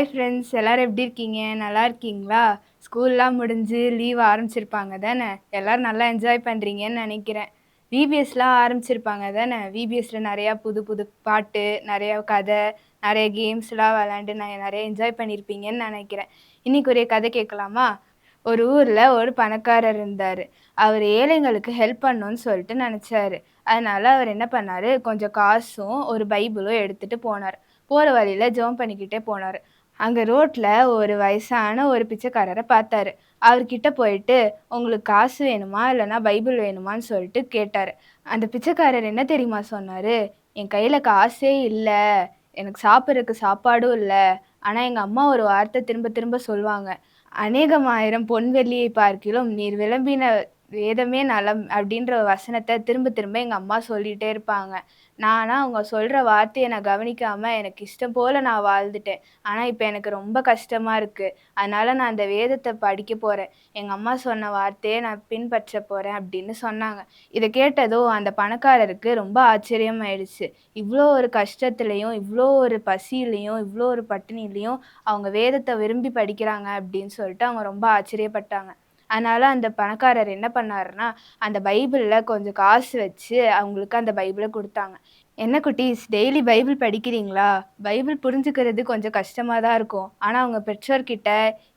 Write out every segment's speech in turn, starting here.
Hi friends, எல்லாரும் எப்படி இருக்கீங்க? நல்லா இருக்கீங்களா? ஸ்கூல்லாம் முடிஞ்சு லீவ் ஆரம்பிச்சிருப்பாங்க தானே? எல்லாரும் நல்லா என்ஜாய் பண்ணுறீங்கன்னு நினைக்கிறேன். விபிஎஸ்லாம் ஆரம்பிச்சிருப்பாங்க தானே? விபிஎஸ்ல நிறையா புது புது பாட்டு, நிறையா கதை, நிறைய கேம்ஸ்லாம் விளாண்டு நிறைய என்ஜாய் பண்ணியிருப்பீங்கன்னு நினைக்கிறேன். இன்னைக்கு ஒரு கதை கேட்கலாமா? ஒரு ஊரில் ஒரு பணக்காரர் இருந்தார். அவர் ஏழைங்களுக்கு ஹெல்ப் பண்ணணும்னு சொல்லிட்டு நினச்சாரு. அதனால அவர் என்ன பண்ணார், கொஞ்சம் காசும் ஒரு பைபிளும் எடுத்துகிட்டு போனார். போகிற வழியில் ஜெபம் பண்ணிக்கிட்டே போனார். அங்கே ரோட்டில் ஒரு வயசான ஒரு பிச்சைக்காரரை பார்த்தாரு. அவர்கிட்ட போயிட்டு, உங்களுக்கு காசு வேணுமா இல்லைனா பைபிள் வேணுமான்னு சொல்லிட்டு கேட்டார். அந்த பிச்சைக்காரர் என்ன தெரியுமா சொன்னார், என் கையில் காசே இல்லை, எனக்கு சாப்பிட்றதுக்கு சாப்பாடும் இல்லை. ஆனால் எங்கள் அம்மா ஒரு வார்த்தை திரும்ப திரும்ப சொல்லுவாங்க, அநேகமாயிரம் பொன் வெள்ளியை பார்க்கிலும் நீர் விளம்பின வேதமே நலம் அப்படின்ற ஒரு வசனத்தை திரும்ப திரும்ப எங்கள் அம்மா சொல்லிகிட்டே இருப்பாங்க. அவங்க சொல்கிற வார்த்தையை நான் கவனிக்காமல் எனக்கு இஷ்டம் போல் நான் வாழ்ந்துட்டேன். ஆனால் இப்போ எனக்கு ரொம்ப கஷ்டமாக இருக்குது. அதனால் நான் அந்த வேதத்தை படிக்க போகிறேன். எங்கள் அம்மா சொன்ன வார்த்தையை நான் பின்பற்ற போகிறேன் அப்படின்னு சொன்னாங்க. இதை கேட்டதும் அந்த பணக்காரருக்கு ரொம்ப ஆச்சரியமாயிடுச்சு. இவ்வளோ ஒரு கஷ்டத்துலேயும், இவ்வளோ ஒரு பசியிலையும், இவ்வளோ ஒரு பட்டினிலையும் அவங்க வேதத்தை விரும்பி படிக்கிறாங்க அப்படின்னு சொல்லிட்டு அவங்க ரொம்ப ஆச்சரியப்பட்டாங்க. அதனால் அந்த பணக்காரர் என்ன பண்ணாருன்னா, அந்த பைபிளில் கொஞ்சம் காசு வச்சு அவங்களுக்கு அந்த பைபிளை கொடுத்தாங்க. என்ன குட்டீஸ், டெய்லி பைபிள் படிக்கிறீங்களா? பைபிள் புரிஞ்சுக்கிறது கொஞ்சம் கஷ்டமாக தான் இருக்கும். ஆனால் உங்கள் பெற்றோர்கிட்ட,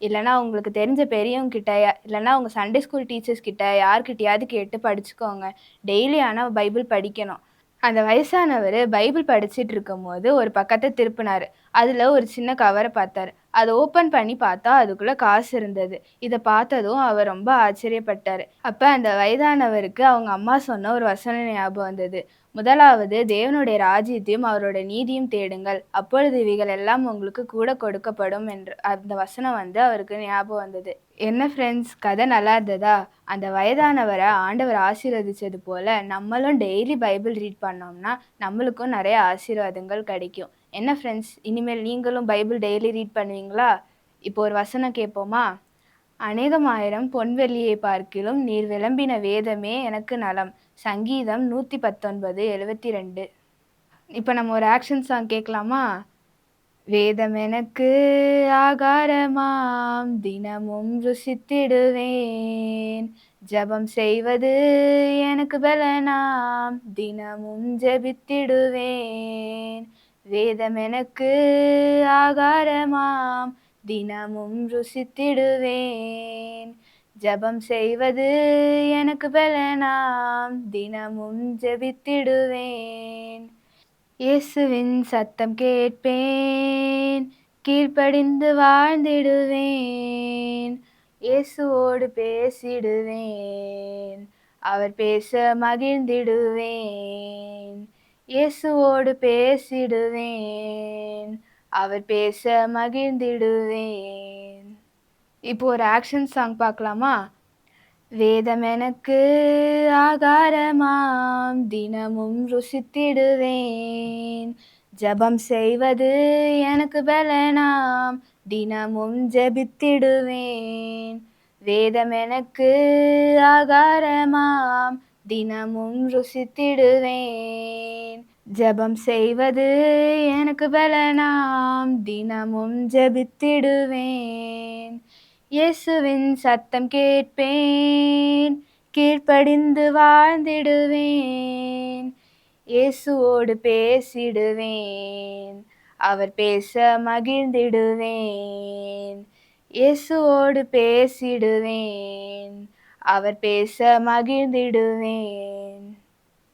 இல்லைனா உங்களுக்கு தெரிஞ்ச பெரியவங்க கிட்ட, இல்லைனா உங்கள் சண்டே ஸ்கூல் டீச்சர்ஸ் கிட்ட யார்கிட்டையாவது கேட்டு படிச்சுக்கோங்க. டெய்லி ஆனால் பைபிள் படிக்கணும். அந்த வயசானவர் பைபிள் படிச்சுட்டு இருக்கும்போது ஒரு பக்கத்தை திருப்பினார். அதில் ஒரு சின்ன கவரை பார்த்தாரு. அதை ஓப்பன் பண்ணி பார்த்தா அதுக்குள்ளே காசு இருந்தது. இதை பார்த்ததும் அவர் ரொம்ப ஆச்சரியப்பட்டார். அப்போ அந்த வயதானவருக்கு அவங்க அம்மா சொன்ன ஒரு வசனம் ஞாபகம் வந்தது. முதலாவது தேவனுடைய ராஜ்யத்தையும் அவரோட நீதியும் தேடுங்கள், அப்பொழுது இவைகள் எல்லாம் உங்களுக்கு கூட கொடுக்கப்படும் என்று அந்த வசனம் அவருக்கு ஞாபகம் வந்தது. என்ன ஃப்ரெண்ட்ஸ், கதை நல்லா இருந்ததா? அந்த வயதானவரை ஆண்டவர் ஆசீர்வதிச்சது போல நம்மளும் டெய்லி பைபிள் ரீட் பண்ணோம்னா நம்மளுக்கும் நிறைய ஆசீர்வாதங்கள் கிடைக்கும். என்ன ஃப்ரெண்ட்ஸ், இனிமேல் நீங்களும் பைபிள் டெய்லி ரீட் பண்ணுவீங்களா? இப்போ ஒரு வசனம் கேட்போமா? அநேகமாயிரம் பொன்வெள்ளியை பார்க்கிலும் நீர் விளம்பின வேதமே எனக்கு நலம். சங்கீதம் 119:72. இப்போ நம்ம ஒரு ஆக்ஷன் சாங் கேட்கலாமா? வேதம் எனக்கு ஆகாரமாம், தினமும் ருசித்திடுவேன். ஜபம் செய்வது எனக்கு பலனாம், தினமும் ஜெபித்திடுவேன். வேதம் எனக்கு ஆகாரமாம், தினமும் ருசித்திடுவேன். ஜபம் செய்வது எனக்கு பலனாம், தினமும் ஜெபித்திடுவேன். இயேசுவின் சத்தம் கேட்பேன், கீழ்ப்படிந்து வாழ்ந்திடுவேன். இயேசுவோடு பேசிடுவேன், அவர் பேச மகிழ்ந்திடுவேன். இயேசுவோடு பேசிடுவேன், அவர் பேச மகிழ்ந்திடுவேன். இப்போ ஒரு ஆக்ஷன் சாங் பார்க்கலாமா? வேதம் எனக்கு ஆகாரமாம், தினமும் ருசித்திடுவேன். ஜபம் செய்வது எனக்கு பலனாம், தினமும் ஜெபித்திடுவேன். வேதம் எனக்கு ஆகாரமாம், தினமும் ருசித்திடுவேன். ஜபம் செய்வது எனக்கு பலனாம், தினமும் ஜெபித்திடுவேன். இயேசுவின் சத்தம் கேட்பேன், கீழ்ப்படிந்து வாழ்ந்திடுவேன். இயேசுவோடு பேசிடுவேன், அவர் பேச மகிழ்ந்திடுவேன். இயேசுவோடு பேசிடுவேன், அவர் பேச மகிழ்ந்திடுவேன்.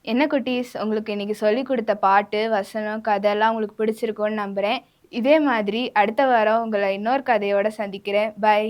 என்ன குட்டீஸ், உங்களுக்கு இன்னைக்கு சொல்லி கொடுத்த பாட்டு, வசனம், கதையெல்லாம் உங்களுக்கு பிடிச்சிருக்கும்னு நம்புகிறேன். இதே மாதிரி அடுத்த வாரம் உங்களை இன்னொரு கதையோடு சந்திக்கிறேன். பை.